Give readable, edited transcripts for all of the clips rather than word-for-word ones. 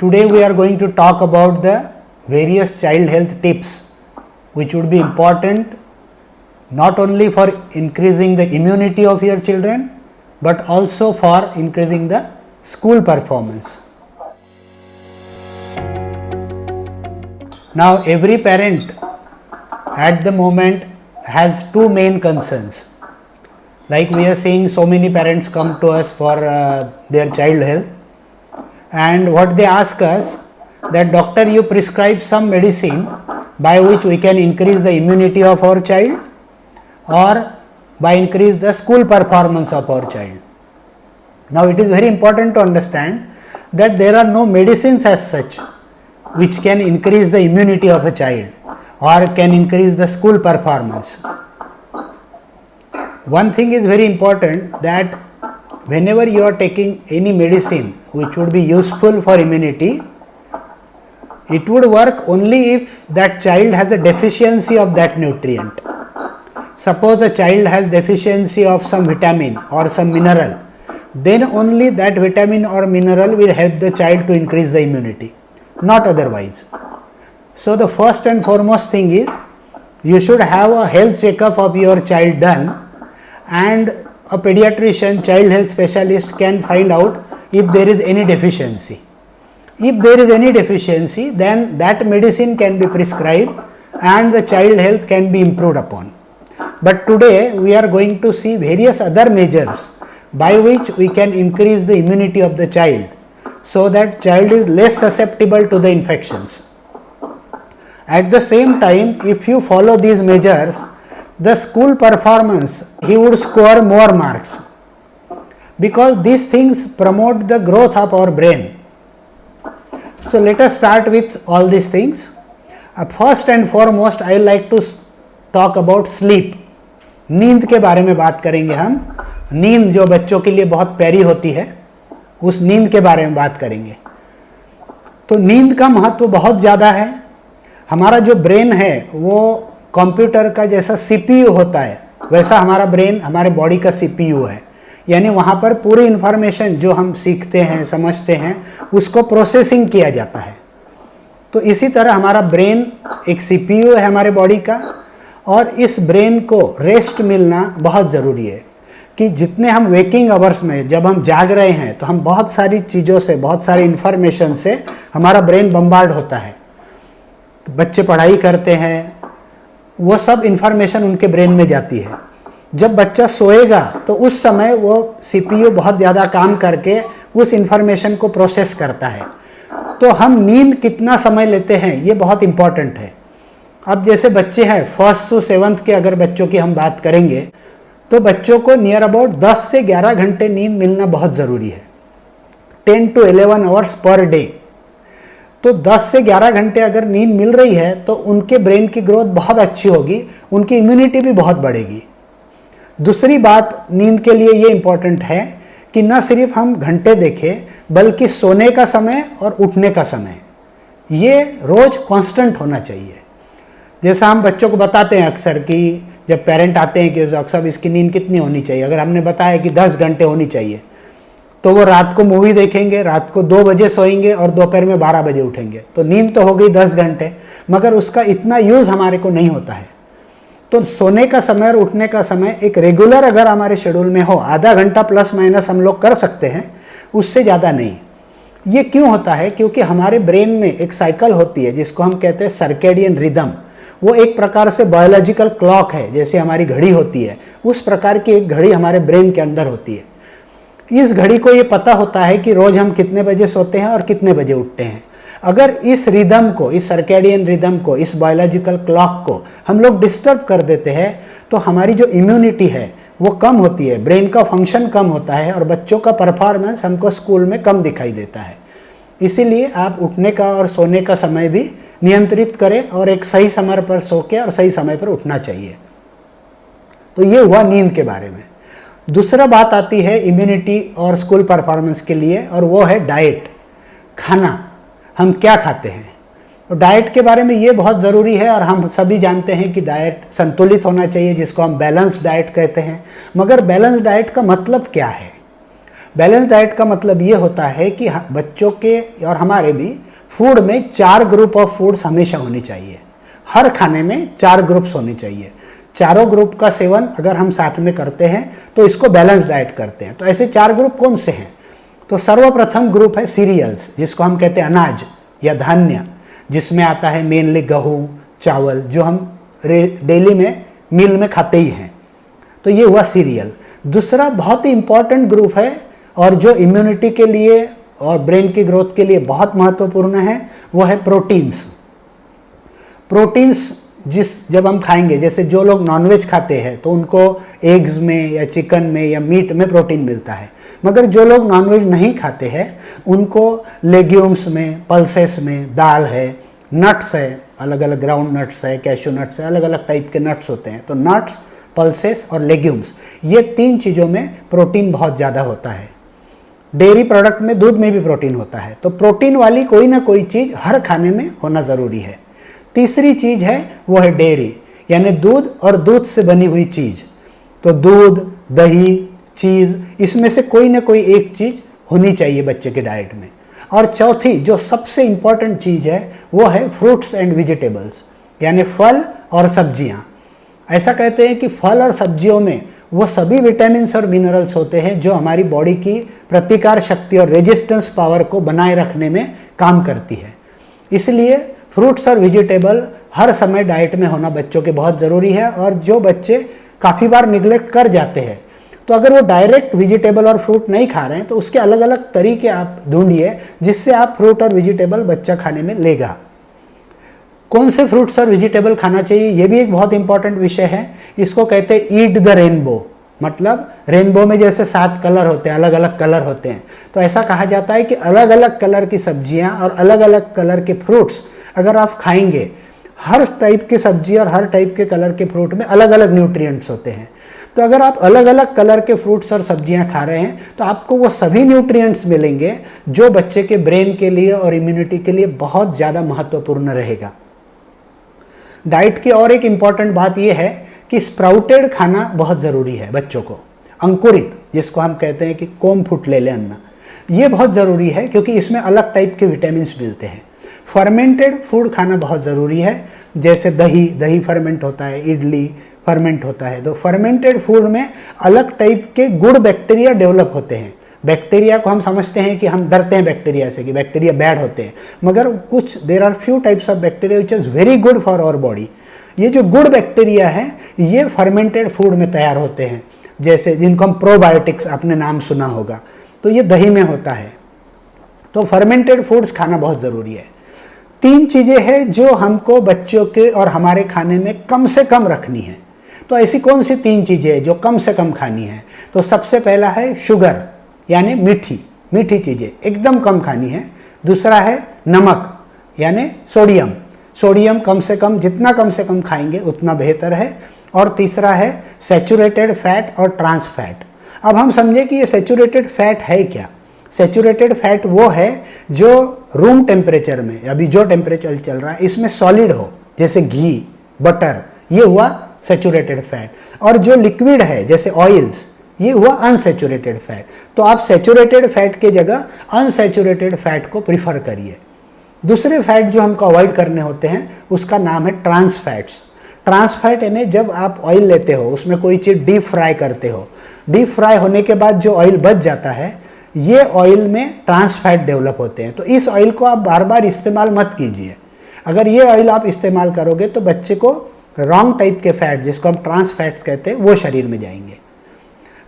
Today we are going to talk about the various child health tips which would be important not only for increasing the immunity of your children but also for increasing the school performance. Now every parent at the moment has two main concerns. Like we are seeing so many parents come to us for their child health, and what they ask us that doctor, you prescribe some medicine by which we can increase the immunity of our child or by increase the school performance of our child. Now it is very important to understand that there are no medicines as such which can increase the immunity of a child or can increase the school performance. One thing is very important, that whenever you are taking any medicine which would be useful for immunity, it would work only if that child has a deficiency of that nutrient. Suppose a child has deficiency of some vitamin or some mineral, then only that vitamin or mineral will help the child to increase the immunity, not otherwise. So the first and foremost thing is you should have a health checkup of your child done, and a pediatrician, child health specialist can find out if there is any deficiency. If there is any deficiency, then that medicine can be prescribed and the child health can be improved upon. But today we are going to see various other measures by which we can increase the immunity of the child so that child is less susceptible to the infections. At the same time, if you follow these measures, the school performance, he would score more marks, because these things promote the growth of our brain. So let us start with all these things. First and foremost, I would like to talk about sleep. नींद के बारे में बात करेंगे हम. नींद जो बच्चों के लिए बहुत प्यारी होती है, उस नींद के बारे में बात करेंगे. तो नींद का महत्व बहुत ज़्यादा है. हमारा जो ब्रेन है वो कंप्यूटर का जैसा सीपीयू होता है, वैसा हमारा ब्रेन हमारे बॉडी का सीपीयू है. यानी वहाँ पर पूरी इन्फॉर्मेशन जो हम सीखते हैं, समझते हैं, उसको प्रोसेसिंग किया जाता है. तो इसी तरह हमारा ब्रेन एक सीपीयू है हमारे बॉडी का, और इस ब्रेन को रेस्ट मिलना बहुत ज़रूरी है. कि जितने हम वेकिंग आवर्स में जब हम जाग रहे हैं तो हम बहुत सारी चीज़ों से, बहुत सारी इन्फॉर्मेशन से हमारा ब्रेन बम्बार्ड होता है. बच्चे पढ़ाई करते हैं, वो सब इन्फॉर्मेशन उनके ब्रेन में जाती है. जब बच्चा सोएगा तो उस समय वो सीपीयू बहुत ज़्यादा काम करके उस इन्फॉर्मेशन को प्रोसेस करता है. तो हम नींद कितना समय लेते हैं ये बहुत इम्पॉर्टेंट है. अब जैसे बच्चे हैं 1st to 7th के, अगर बच्चों की हम बात करेंगे तो बच्चों को नियर अबाउट 10 से 11 घंटे नींद मिलना बहुत ज़रूरी है. 10 to 11 आवर्स पर डे. तो 10 से 11 घंटे अगर नींद मिल रही है तो उनके ब्रेन की ग्रोथ बहुत अच्छी होगी, उनकी इम्यूनिटी भी बहुत बढ़ेगी. दूसरी बात नींद के लिए ये इम्पॉर्टेंट है कि न सिर्फ हम घंटे देखें बल्कि सोने का समय और उठने का समय ये रोज़ कांस्टेंट होना चाहिए. जैसा हम बच्चों को बताते हैं अक्सर कि जब पेरेंट आते हैं कि डॉक्टर साहब इसकी नींद कितनी होनी चाहिए, अगर हमने बताया कि 10 घंटे होनी चाहिए तो वो रात को मूवी देखेंगे, रात को 2 बजे सोएंगे और दोपहर में 12 बजे उठेंगे. तो नींद तो हो गई 10 घंटे, मगर उसका इतना यूज़ हमारे को नहीं होता है. तो सोने का समय और उठने का समय एक रेगुलर अगर हमारे शेड्यूल में हो, आधा घंटा प्लस माइनस हम लोग कर सकते हैं, उससे ज़्यादा नहीं. ये क्यों होता है? क्योंकि हमारे ब्रेन में एक साइकिल होती है जिसको हम कहते हैं सर्केडियन रिदम. वो एक प्रकार से बायोलॉजिकल क्लॉक है, जैसे हमारी घड़ी होती है उस प्रकार की एक घड़ी हमारे ब्रेन के अंदर होती है. इस घड़ी को ये पता होता है कि रोज़ हम कितने बजे सोते हैं और कितने बजे उठते हैं. अगर इस रिदम को, इस सर्केडियन रिदम को, इस बायोलॉजिकल क्लॉक को हम लोग डिस्टर्ब कर देते हैं तो हमारी जो इम्यूनिटी है वो कम होती है, ब्रेन का फंक्शन कम होता है और बच्चों का परफॉर्मेंस हमको स्कूल में कम दिखाई देता है. इसीलिए आप उठने का और सोने का समय भी नियंत्रित करें और एक सही समय पर सो के और सही समय पर उठना चाहिए. तो ये हुआ नींद के बारे में. दूसरा बात आती है इम्यूनिटी और स्कूल परफॉर्मेंस के लिए, और वो है डाइट. खाना, हम क्या खाते हैं. तो डाइट के बारे में ये बहुत ज़रूरी है और हम सभी जानते हैं कि डाइट संतुलित होना चाहिए, जिसको हम बैलेंस डाइट कहते हैं. मगर बैलेंस डाइट का मतलब क्या है? बैलेंस डाइट का मतलब ये होता है कि बच्चों के और हमारे भी फूड में 4 ग्रुप ऑफ फूड्स हमेशा होनी चाहिए। हर खाने में 4 ग्रुप्स होनी चाहिए। चारों ग्रुप का सेवन अगर हम साथ में करते हैं तो इसको बैलेंस डाइट करते हैं। तो ऐसे 4 ग्रुप कौन से हैं? तो सर्वप्रथम ग्रुप है सीरियल्स, जिसको हम कहते हैं अनाज या धान्य, जिसमें आता है मेनली गेहूँ, चावल, जो हम डेली में मील में खाते ही हैं। तो ये हुआ सीरियल। दूसरा बहुत ही इंपॉर्टेंट ग्रुप है और जो इम्यूनिटी के लिए और ब्रेन की ग्रोथ के लिए बहुत महत्वपूर्ण है, वो है प्रोटीन्स। प्रोटीन्स जब हम खाएंगे, जैसे जो लोग नॉनवेज खाते हैं तो उनको एग्स में या चिकन में या मीट में प्रोटीन मिलता है, मगर जो लोग नॉनवेज नहीं खाते हैं उनको लेग्यूम्स में, पल्सेस में, दाल है, नट्स है, अलग अलग ग्राउंड नट्स है, कैशू नट्स है, अलग अलग टाइप के नट्स होते हैं। तो नट्स, पल्सेस और लेग्यूम्स, ये 3 चीज़ों में प्रोटीन बहुत ज़्यादा होता है। डेयरी प्रोडक्ट में, दूध में भी प्रोटीन होता है। तो प्रोटीन वाली कोई ना कोई चीज़ हर खाने में होना ज़रूरी है। तीसरी चीज़ है वो है डेयरी, यानी दूध और दूध से बनी हुई चीज़। तो दूध, दही, चीज़, इसमें से कोई ना कोई एक चीज़ होनी चाहिए बच्चे के डाइट में। और चौथी जो सबसे इम्पॉर्टेंट चीज़ है वो है फ्रूट्स एंड वेजिटेबल्स, यानी फल और सब्जियाँ। ऐसा कहते हैं कि फल और सब्जियों में वो सभी विटामिन्स और मिनरल्स होते हैं जो हमारी बॉडी की प्रतिकार शक्ति और रेजिस्टेंस पावर को बनाए रखने में काम करती है। इसलिए फ्रूट्स और वेजिटेबल हर समय डाइट में होना बच्चों के बहुत ज़रूरी है। और जो बच्चे काफ़ी बार निगलेक्ट कर जाते हैं, तो अगर वो डायरेक्ट वेजिटेबल और फ्रूट नहीं खा रहे हैं तो उसके अलग अलग तरीके आप ढूंढिए जिससे आप फ्रूट और वेजिटेबल बच्चा खाने में लेगा। कौन से फ्रूट्स और वेजिटेबल खाना चाहिए, ये भी एक बहुत इंपॉर्टेंट विषय है। इसको कहते हैं ईट द रेनबो, मतलब रेनबो में जैसे 7 कलर होते हैं, अलग अलग कलर होते हैं, तो ऐसा कहा जाता है कि अलग अलग कलर की सब्जियां और अलग अलग कलर के फ्रूट्स अगर आप खाएंगे, हर टाइप की सब्जी और हर टाइप के कलर के फ्रूट में अलग अलग न्यूट्रिएंट्स होते हैं। तो अगर आप अलग अलग कलर के फ्रूट्स और सब्जियां खा रहे हैं तो आपको वो सभी न्यूट्रिएंट्स मिलेंगे जो बच्चे के ब्रेन के लिए और इम्यूनिटी के लिए बहुत ज़्यादा महत्वपूर्ण रहेगा। डाइट की और एक इम्पॉर्टेंट बात यह है कि स्प्राउटेड खाना बहुत ज़रूरी है बच्चों को। अंकुरित, जिसको हम कहते हैं कि कोम फुट ले ले अन्न, ये बहुत ज़रूरी है क्योंकि इसमें अलग टाइप के विटामिन्स मिलते हैं। फर्मेंटेड फूड खाना बहुत ज़रूरी है, जैसे दही फर्मेंट होता है, इडली फर्मेंट होता है। तो फर्मेंटेड फूड में अलग टाइप के गुड बैक्टीरिया डेवलप होते हैं। बैक्टीरिया को हम समझते हैं कि हम डरते हैं बैक्टीरिया से कि बैक्टीरिया बैड होते हैं, मगर कुछ there are few types of bacteria which is very good for our body. ये जो गुड बैक्टीरिया हैं ये फर्मेंटेड फूड में तैयार होते हैं, जैसे जिनको हम प्रोबायोटिक्स, आपने नाम सुना होगा, तो ये दही में होता है। तो फर्मेंटेड फूड्स खाना बहुत ज़रूरी है। 3 चीज़ें हैं जो हमको बच्चों के और हमारे खाने में कम से कम रखनी है। तो ऐसी कौन सी 3 चीज़ें हैं जो कम से कम खानी है? तो सबसे पहला है शुगर, यानी मीठी चीज़ें एकदम कम खानी है। दूसरा है नमक, यानी सोडियम कम से कम, जितना कम से कम खाएंगे उतना बेहतर है। और तीसरा है सैचुरेटेड फैट और ट्रांस फैट। अब हम समझें कि ये सैचुरेटेड फैट है क्या। सैचुरेटेड फैट वो है जो रूम टेम्परेचर में, अभी जो टेम्परेचर चल रहा है, इसमें सॉलिड हो, जैसे घी, बटर, ये हुआ सैचुरेटेड फैट। और जो लिक्विड है जैसे ऑयल्स, ये हुआ अनसैचुरेटेड फैट। तो आप सैचुरेटेड फैट के जगह अनसैचुरेटेड फैट को प्रीफर करिए। दूसरे फैट जो हमको अवॉइड करने होते हैं उसका नाम है ट्रांस फैट्स। ट्रांस फैट यानी जब आप ऑयल लेते हो, उसमें कोई चीज़ डीप फ्राई करते हो, डीप फ्राई होने के बाद जो ऑयल बच जाता है, ये ऑयल में ट्रांस फैट डेवलप होते हैं। तो इस ऑयल को आप बार बार इस्तेमाल मत कीजिए। अगर ये ऑयल आप इस्तेमाल करोगे तो बच्चे को रॉन्ग टाइप के फैट, जिसको हम ट्रांस फैट्स कहते हैं, वो शरीर में जाएंगे।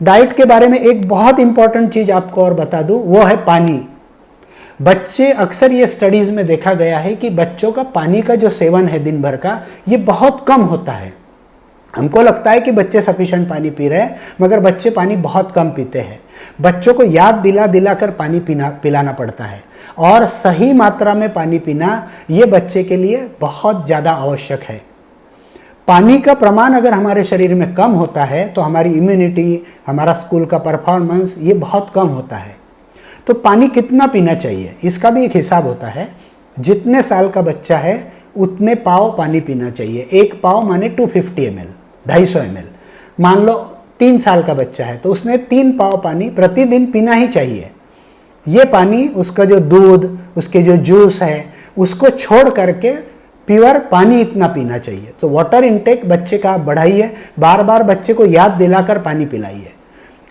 डाइट के बारे में एक बहुत इंपॉर्टेंट चीज़ आपको और बता दूं, वो है पानी। बच्चे, अक्सर ये स्टडीज़ में देखा गया है कि बच्चों का पानी का जो सेवन है दिन भर का, ये बहुत कम होता है। हमको लगता है कि बच्चे सफिशिएंट पानी पी रहे हैं, मगर बच्चे पानी बहुत कम पीते हैं। बच्चों को याद दिला कर पानी पिलाना पड़ता है, और सही मात्रा में पानी पीना ये बच्चे के लिए बहुत ज़्यादा आवश्यक है। पानी का प्रमाण अगर हमारे शरीर में कम होता है तो हमारी इम्यूनिटी, हमारा स्कूल का परफॉर्मेंस, ये बहुत कम होता है। तो पानी कितना पीना चाहिए, इसका भी एक हिसाब होता है। जितने साल का बच्चा है उतने पाव पानी पीना चाहिए। 1 पाव माने 250 ml, 250 ml। मान लो 3 साल का बच्चा है तो उसने 3 पाव पानी प्रतिदिन पीना ही चाहिए। ये पानी उसका जो दूध, उसके जो जूस है, उसको छोड़ करके प्योर पानी इतना पीना चाहिए। तो वाटर इनटेक बच्चे का आप बढ़ाइए, बार बार बच्चे को याद दिलाकर पानी पिलाइए।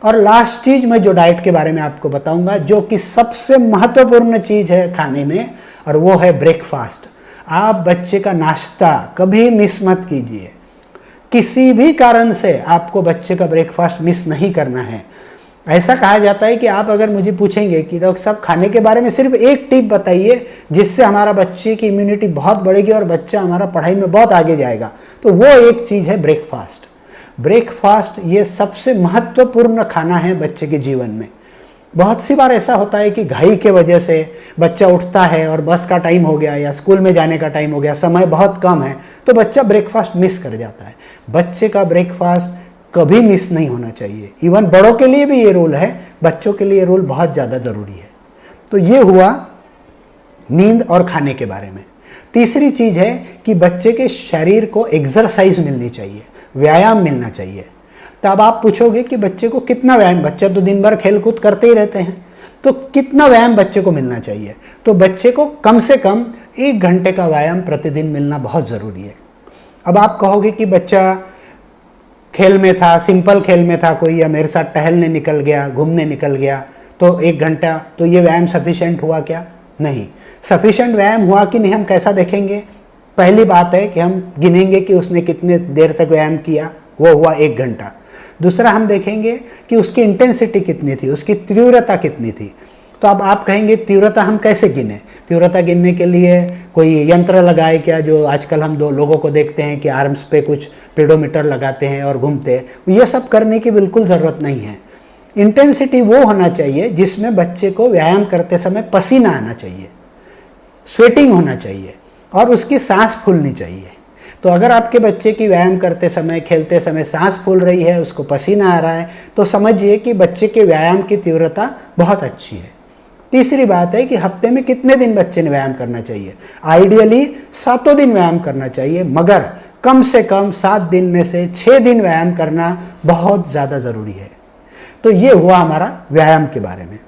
और लास्ट चीज मैं जो डाइट के बारे में आपको बताऊंगा, जो कि सबसे महत्वपूर्ण चीज है खाने में, और वो है ब्रेकफास्ट। आप बच्चे का नाश्ता कभी मिस मत कीजिए। किसी भी कारण से आपको बच्चे का ब्रेकफास्ट मिस नहीं करना है। ऐसा कहा जाता है कि आप अगर मुझे पूछेंगे कि डॉक्टर साहब खाने के बारे में सिर्फ एक टिप बताइए जिससे हमारा बच्चे की इम्यूनिटी बहुत बढ़ेगी और बच्चा हमारा पढ़ाई में बहुत आगे जाएगा, तो वो एक चीज़ है ब्रेकफास्ट। ब्रेकफास्ट ये सबसे महत्वपूर्ण खाना है बच्चे के जीवन में। बहुत सी बार ऐसा होता है कि घाई के वजह से बच्चा उठता है और बस का टाइम हो गया या स्कूल में जाने का टाइम हो गया, समय बहुत कम है, तो बच्चा ब्रेकफास्ट मिस कर जाता है। बच्चे का ब्रेकफास्ट कभी मिस नहीं होना चाहिए। इवन बड़ों के लिए भी ये रूल है, बच्चों के लिए ये रूल बहुत ज़्यादा ज़रूरी है। तो ये हुआ नींद और खाने के बारे में। तीसरी चीज़ है कि बच्चे के शरीर को एक्सरसाइज मिलनी चाहिए, व्यायाम मिलना चाहिए। तो अब आप पूछोगे कि बच्चे को कितना व्यायाम, बच्चे तो दिन भर खेल कूद करते ही रहते हैं, तो कितना व्यायाम बच्चे को मिलना चाहिए? तो बच्चे को कम से कम 1 घंटे का व्यायाम प्रतिदिन मिलना बहुत ज़रूरी है। अब आप कहोगे कि बच्चा खेल में था, सिंपल खेल में था कोई, या मेरे साथ टहलने निकल गया, घूमने निकल गया, तो 1 घंटा, तो ये व्यायाम सफिशेंट हुआ क्या? नहीं। सफिशेंट व्यायाम हुआ कि नहीं हम कैसा देखेंगे? पहली बात है कि हम गिनेंगे कि उसने कितने देर तक व्यायाम किया, वो हुआ 1 घंटा। दूसरा हम देखेंगे कि उसकी इंटेंसिटी कितनी थी, उसकी तीव्रता कितनी थी। तो अब आप कहेंगे तीव्रता हम कैसे गिने? तीव्रता गिनने के लिए कोई यंत्र लगाए क्या? जो आजकल हम 2 लोगों को देखते हैं कि आर्म्स पे कुछ पेडोमीटर लगाते हैं और घूमते हैं, ये सब करने की बिल्कुल ज़रूरत नहीं है। इंटेंसिटी वो होना चाहिए जिसमें बच्चे को व्यायाम करते समय पसीना आना चाहिए, स्वेटिंग होना चाहिए और उसकी सांस फूलनी चाहिए। तो अगर आपके बच्चे की व्यायाम करते समय, खेलते समय सांस फूल रही है, उसको पसीना आ रहा है, तो समझिए कि बच्चे के व्यायाम की तीव्रता बहुत अच्छी है। तीसरी बात है कि हफ्ते में कितने दिन बच्चे ने व्यायाम करना चाहिए? आइडियली 7 दिन व्यायाम करना चाहिए, मगर कम से कम 7 दिन में से 6 दिन व्यायाम करना बहुत ज़्यादा ज़रूरी है। तो ये हुआ हमारा व्यायाम के बारे में।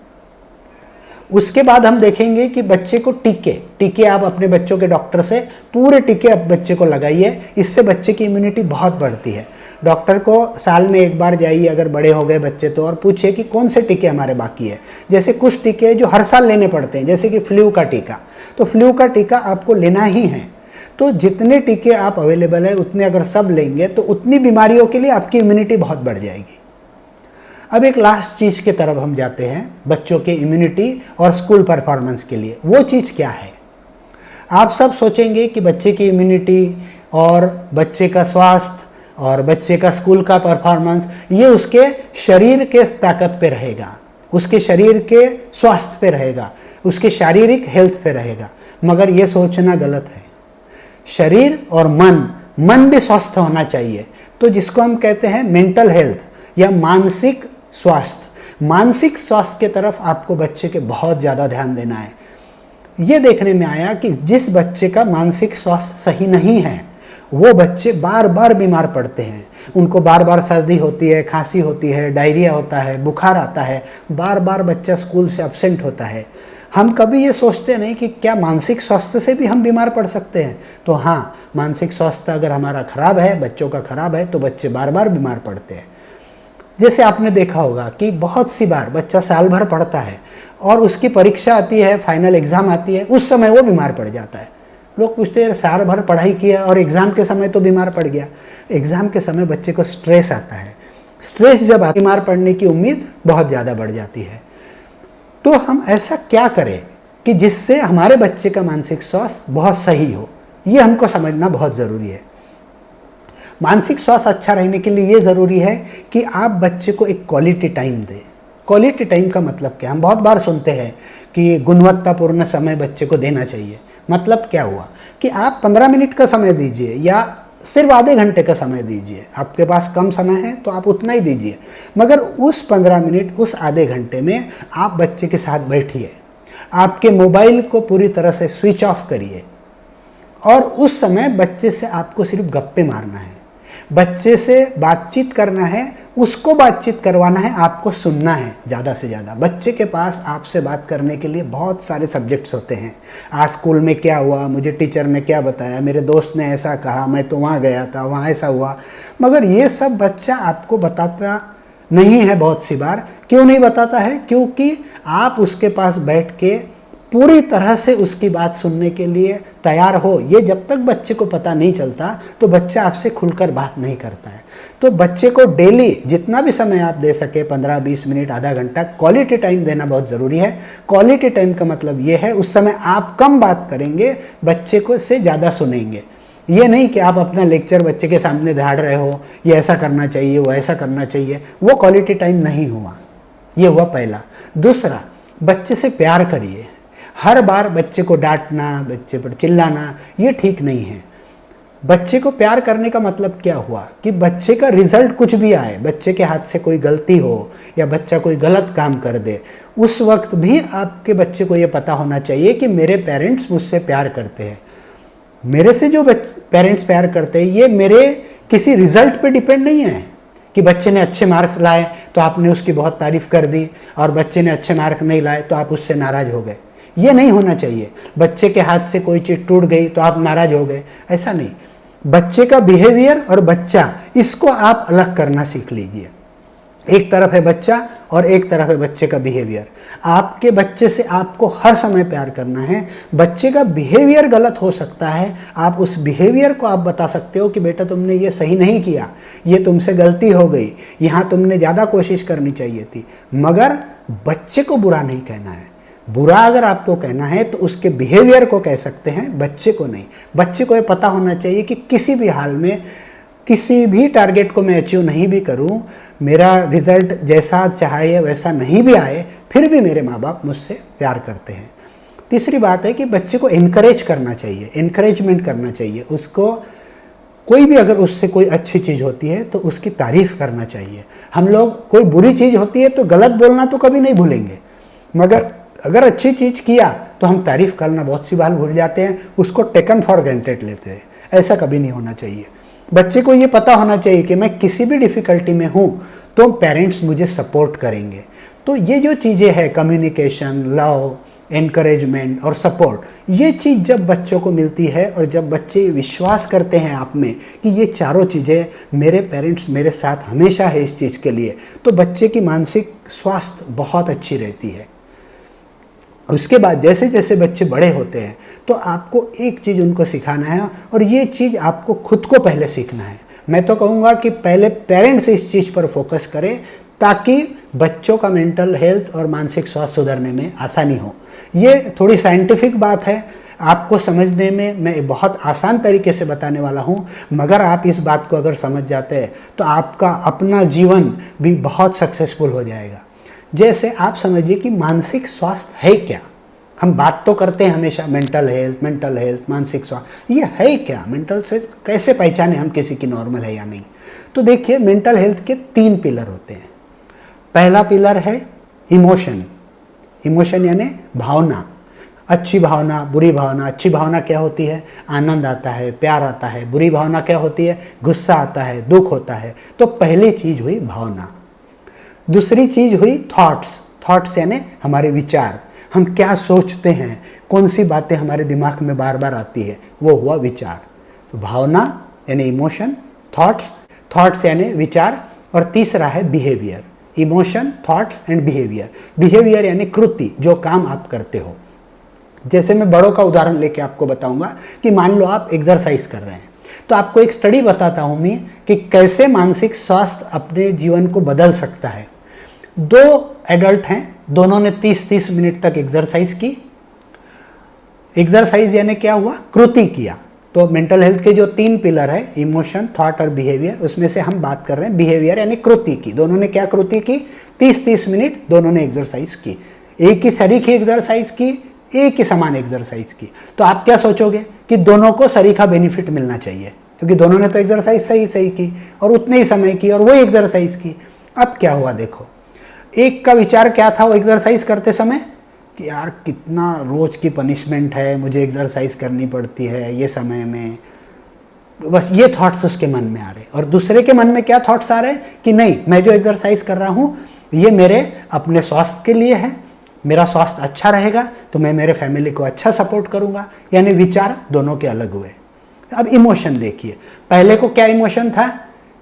उसके बाद हम देखेंगे कि बच्चे को टीके आप अपने बच्चों के डॉक्टर से पूरे टीके आप बच्चे को लगाइए, इससे बच्चे की इम्यूनिटी बहुत बढ़ती है। डॉक्टर को साल में 1 बार जाइए अगर बड़े हो गए बच्चे तो, और पूछिए कि कौन से टीके हमारे बाकी है। जैसे कुछ टीके जो हर साल लेने पड़ते हैं, जैसे कि फ्लू का टीका, तो फ्लू का टीका आपको लेना ही है। तो जितने टीके आप अवेलेबल है उतने अगर सब लेंगे तो उतनी बीमारियों के लिए आपकी इम्यूनिटी बहुत बढ़ जाएगी। अब एक लास्ट चीज़ की तरफ हम जाते हैं, बच्चों के इम्यूनिटी और स्कूल परफॉर्मेंस के लिए। वो चीज़ क्या है? आप सब सोचेंगे कि बच्चे की इम्यूनिटी और बच्चे का स्वास्थ्य और बच्चे का स्कूल का परफॉर्मेंस ये उसके शरीर के ताकत पे रहेगा, उसके शरीर के स्वास्थ्य पे रहेगा, उसके शारीरिक हेल्थ पे रहेगा। मगर ये सोचना गलत है। शरीर और मन भी स्वस्थ होना चाहिए। तो जिसको हम कहते हैं मेंटल हेल्थ या मानसिक स्वास्थ्य, मानसिक स्वास्थ्य के तरफ आपको बच्चे के बहुत ज़्यादा ध्यान देना है। ये देखने में आया कि जिस बच्चे का मानसिक स्वास्थ्य सही नहीं है वो बच्चे बार बार बीमार पड़ते हैं। उनको बार बार सर्दी होती है, खांसी होती है, डायरिया होता है, बुखार आता है, बार बार बच्चा स्कूल से एब्सेंट होता है। हम कभी ये सोचते नहीं कि क्या मानसिक स्वास्थ्य से भी हम बीमार पड़ सकते हैं? तो हाँ, मानसिक स्वास्थ्य अगर हमारा खराब है, बच्चों का खराब है, तो बच्चे बार बार बीमार पड़ते हैं। जैसे आपने देखा होगा कि बहुत सी बार बच्चा साल भर पढ़ता है और उसकी परीक्षा आती है, फाइनल एग्ज़ाम आती है, उस समय वो बीमार पड़ जाता है। लोग पूछते हैं साल भर पढ़ाई किया और एग्ज़ाम के समय तो बीमार पड़ गया। एग्ज़ाम के समय बच्चे को स्ट्रेस आता है। स्ट्रेस जब बीमार पड़ने की उम्मीद बहुत ज़्यादा बढ़ जाती है। तो हम ऐसा क्या करें कि जिससे हमारे बच्चे का मानसिक स्वास्थ्य बहुत सही हो? ये हमको समझना बहुत ज़रूरी है। मानसिक स्वास्थ्य अच्छा रहने के लिए ये ज़रूरी है कि आप बच्चे को एक क्वालिटी टाइम दें। क्वालिटी टाइम का मतलब क्या? हम बहुत बार सुनते हैं कि गुणवत्तापूर्ण समय बच्चे को देना चाहिए। मतलब क्या हुआ कि आप 15 मिनट का समय दीजिए या सिर्फ आधे घंटे का समय दीजिए। आपके पास कम समय है तो आप उतना ही दीजिए, मगर उस 15 मिनट, उस आधे घंटे में आप बच्चे के साथ बैठिए। आपके मोबाइल को पूरी तरह से स्विच ऑफ करिए और उस समय बच्चे से आपको सिर्फ गप्पे मारना है, बच्चे से बातचीत करना है, उसको बातचीत करवाना है, आपको सुनना है ज़्यादा से ज़्यादा। बच्चे के पास आपसे बात करने के लिए बहुत सारे सब्जेक्ट्स होते हैं। आज स्कूल में क्या हुआ, मुझे टीचर ने क्या बताया, मेरे दोस्त ने ऐसा कहा, मैं तो वहाँ गया था, वहाँ ऐसा हुआ। मगर ये सब बच्चा आपको बताता नहीं है बहुत सी बार। क्यों नहीं बताता है? क्योंकि आप उसके पास बैठ के पूरी तरह से उसकी बात सुनने के लिए तैयार हो। ये जब तक बच्चे को पता नहीं चलता तो बच्चा आपसे खुलकर बात नहीं करता है। तो बच्चे को डेली जितना भी समय आप दे सके, 15-20 मिनट, आधा घंटा, क्वालिटी टाइम देना बहुत ज़रूरी है। क्वालिटी टाइम का मतलब ये है उस समय आप कम बात करेंगे, बच्चे को से ज़्यादा सुनेंगे। ये नहीं कि आप अपना लेक्चर बच्चे के सामने झाड़ रहे हो, ये ऐसा करना चाहिए, वो ऐसा करना चाहिए, वो क्वालिटी टाइम नहीं हुआ। ये हुआ पहला। दूसरा, बच्चे से प्यार करिए। हर बार बच्चे को डांटना, बच्चे पर चिल्लाना, ये ठीक नहीं है। बच्चे को प्यार करने का मतलब क्या हुआ कि बच्चे का रिजल्ट कुछ भी आए, बच्चे के हाथ से कोई गलती हो या बच्चा कोई गलत काम कर दे, उस वक्त भी आपके बच्चे को ये पता होना चाहिए कि मेरे पेरेंट्स मुझसे प्यार करते हैं। मेरे से जो पेरेंट्स प्यार करते हैं ये मेरे किसी रिजल्ट पे डिपेंड नहीं है कि बच्चे ने अच्छे मार्क्स लाए तो आपने उसकी बहुत तारीफ कर दी और बच्चे ने अच्छे मार्क नहीं लाए तो आप उससे नाराज़ हो गए। ये नहीं होना चाहिए। बच्चे के हाथ से कोई चीज़ टूट गई तो आप नाराज़ हो गए, ऐसा नहीं। बच्चे का बिहेवियर और बच्चा, इसको आप अलग करना सीख लीजिए। एक तरफ है बच्चा और एक तरफ है बच्चे का बिहेवियर। आपके बच्चे से आपको हर समय प्यार करना है। बच्चे का बिहेवियर गलत हो सकता है, आप उस बिहेवियर को आप बता सकते हो कि बेटा तुमने ये सही नहीं किया, ये तुमसे गलती हो गई, यहाँ तुमने ज़्यादा कोशिश करनी चाहिए थी। मगर बच्चे को बुरा नहीं कहना है। बुरा अगर आपको कहना है तो उसके बिहेवियर को कह सकते हैं, बच्चे को नहीं। बच्चे को ये पता होना चाहिए कि किसी भी हाल में, किसी भी टारगेट को मैं अचीव नहीं भी करूं, मेरा रिजल्ट जैसा चाहे वैसा नहीं भी आए, फिर भी मेरे माँ बाप मुझसे प्यार करते हैं। तीसरी बात है कि बच्चे को इनकरेज करना चाहिए, इनकरेजमेंट करना चाहिए। उसको कोई भी अगर उससे कोई अच्छी चीज़ होती है तो उसकी तारीफ़ करना चाहिए। हम लोग कोई बुरी चीज़ होती है तो गलत बोलना तो कभी नहीं भूलेंगे, मगर अगर अच्छी चीज़ किया तो हम तारीफ़ करना बहुत सी बार भूल जाते हैं, उसको टेकन फॉर ग्रांटेड लेते हैं। ऐसा कभी नहीं होना चाहिए। बच्चे को ये पता होना चाहिए कि मैं किसी भी डिफ़िकल्टी में हूँ तो पेरेंट्स मुझे सपोर्ट करेंगे। तो ये जो चीज़ें हैं, कम्युनिकेशन, लव, एनकरेजमेंट और सपोर्ट, ये चीज़ जब बच्चों को मिलती है और जब बच्चे विश्वास करते हैं आप में कि ये चारों चीज़ें मेरे पेरेंट्स मेरे साथ हमेशा है इस चीज़ के लिए, तो बच्चे की मानसिक स्वास्थ्य बहुत अच्छी रहती है। उसके बाद जैसे जैसे बच्चे बड़े होते हैं तो आपको एक चीज़ उनको सिखाना है और ये चीज़ आपको खुद को पहले सीखना है। मैं तो कहूँगा कि पहले पेरेंट्स इस चीज़ पर फोकस करें ताकि बच्चों का मेंटल हेल्थ और मानसिक स्वास्थ्य सुधरने में आसानी हो। ये थोड़ी साइंटिफिक बात है, आपको समझने में मैं बहुत आसान तरीके से बताने वाला हूँ, मगर आप इस बात को अगर समझ जाते हैं तो आपका अपना जीवन भी बहुत सक्सेसफुल हो जाएगा। जैसे आप समझिए कि मानसिक स्वास्थ्य है क्या। हम बात तो करते हैं हमेशा मेंटल हेल्थ, मानसिक स्वास्थ्य, ये है क्या? मेंटल से कैसे पहचाने हम किसी की नॉर्मल है या नहीं? तो देखिए, मेंटल हेल्थ के 3 पिलर होते हैं। पहला पिलर है इमोशन। इमोशन यानी भावना, अच्छी भावना, बुरी भावना। अच्छी भावना क्या होती है? आनंद आता है, प्यार आता है। बुरी भावना क्या होती है? गुस्सा आता है, दुख होता है। तो पहली चीज़ हुई भावना। दूसरी चीज़ हुई थॉट्स यानी हमारे विचार, हम क्या सोचते हैं, कौन सी बातें हमारे दिमाग में बार बार आती है, वो हुआ विचार। तो भावना यानी इमोशन, थॉट्स यानी विचार, और तीसरा है behaviour. Emotion, thoughts and behaviour. Behaviour यानी कृति, जो काम आप करते हो। जैसे मैं बड़ों का उदाहरण लेके आपको बताऊंगा कि मान लो आप एक्सरसाइज कर रहे हैं, तो आपको एक स्टडी बताता हूं मैं कि कैसे मानसिक स्वास्थ्य अपने जीवन को बदल सकता है। 2 एडल्ट हैं, दोनों ने 30-30 मिनट तक एक्सरसाइज की। एक्सरसाइज यानी क्या हुआ? कृति किया। तो मेंटल हेल्थ के जो 3 पिलर है, इमोशन, थॉट और बिहेवियर, उसमें से हम बात कर रहे हैं बिहेवियर यानी कृति की। दोनों ने क्या कृति की? 30-30 मिनट दोनों ने एक्सरसाइज की। एक ही सरीखी एक्सरसाइज की, एक ही समान एक्सरसाइज की। तो आप क्या सोचोगे कि दोनों को सरीखा बेनिफिट मिलना चाहिए, क्योंकि दोनों ने तो एक्सरसाइज सही की और उतने ही समय की और वही एक्सरसाइज की। अब क्या हुआ देखो, एक का विचार क्या था वो एक्सरसाइज करते समय कि यार कितना रोज की पनिशमेंट है, मुझे एक्सरसाइज करनी पड़ती है ये समय में, बस ये थॉट्स उसके मन में आ रहे, और दूसरे के मन में क्या थॉट्स आ रहे हैं कि नहीं, मैं जो एक्सरसाइज कर रहा हूँ ये मेरे अपने स्वास्थ्य के लिए है, मेरा स्वास्थ्य अच्छा रहेगा तो मैं मेरे फैमिली को अच्छा सपोर्ट करूँगा। यानी विचार दोनों के अलग हुए। अब इमोशन देखिए, पहले को क्या इमोशन था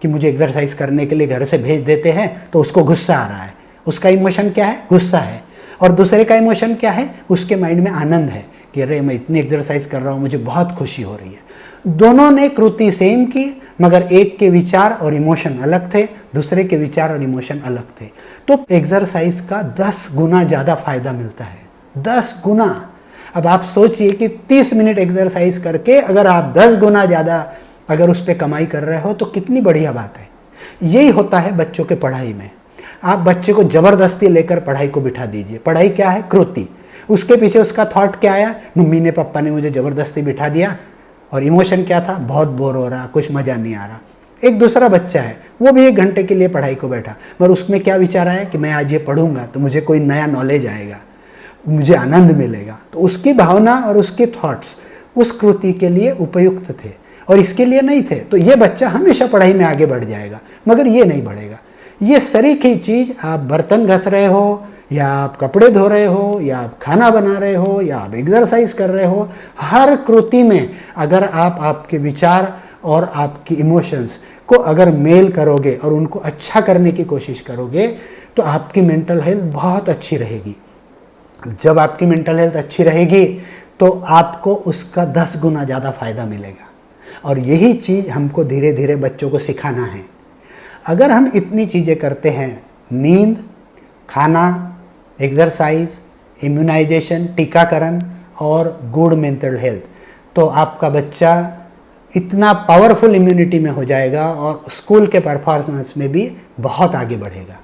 कि मुझे एक्सरसाइज करने के लिए घर से भेज देते हैं तो उसको गुस्सा आ रहा है, उसका इमोशन क्या है, गुस्सा है। और दूसरे का इमोशन क्या है, उसके माइंड में आनंद है कि अरे मैं इतनी एक्सरसाइज कर रहा हूँ, मुझे बहुत खुशी हो रही है। दोनों ने कृति सेम की, मगर एक के विचार और इमोशन अलग थे, दूसरे के विचार और इमोशन अलग थे। तो एक्सरसाइज का 10 गुना ज़्यादा फायदा मिलता है, 10 गुना। अब आप सोचिए कि 30 मिनट एक्सरसाइज करके अगर आप 10 गुना ज़्यादा अगर उस पर कमाई कर रहे हो तो कितनी बढ़िया बात है। यही होता है बच्चों के पढ़ाई में। आप बच्चे को ज़बरदस्ती लेकर पढ़ाई को बिठा दीजिए। पढ़ाई क्या है, कृति। उसके पीछे उसका थॉट क्या आया, मम्मी ने पापा ने मुझे ज़बरदस्ती बिठा दिया, और इमोशन क्या था, बहुत बोर हो रहा, कुछ मज़ा नहीं आ रहा। एक दूसरा बच्चा है, वो भी 1 घंटे के लिए पढ़ाई को बैठा, मगर उसमें क्या विचार आया कि मैं आज ये पढ़ूंगा तो मुझे कोई नया नॉलेज आएगा, मुझे आनंद मिलेगा। तो उसकी भावना और उसके थॉट्स उस कृति के लिए उपयुक्त थे और इसके लिए नहीं थे। तो ये बच्चा हमेशा पढ़ाई में आगे बढ़ जाएगा, मगर ये नहीं बढ़ेगा। ये सरीखी चीज़, आप बर्तन घस रहे हो, या आप कपड़े धो रहे हो, या आप खाना बना रहे हो, या आप एक्सरसाइज कर रहे हो, हर कृति में अगर आप आपके विचार और आपकी इमोशंस को अगर मेल करोगे और उनको अच्छा करने की कोशिश करोगे तो आपकी मेंटल हेल्थ बहुत अच्छी रहेगी। जब आपकी मेंटल हेल्थ अच्छी रहेगी तो आपको उसका 10 गुना ज़्यादा फायदा मिलेगा। और यही चीज़ हमको धीरे धीरे बच्चों को सिखाना है। अगर हम इतनी चीज़ें करते हैं, नींद, खाना, एक्सरसाइज, इम्यूनाइजेशन, टीकाकरण और गुड मेंटल हेल्थ, तो आपका बच्चा इतना पावरफुल इम्यूनिटी में हो जाएगा और स्कूल के परफॉर्मेंस में भी बहुत आगे बढ़ेगा।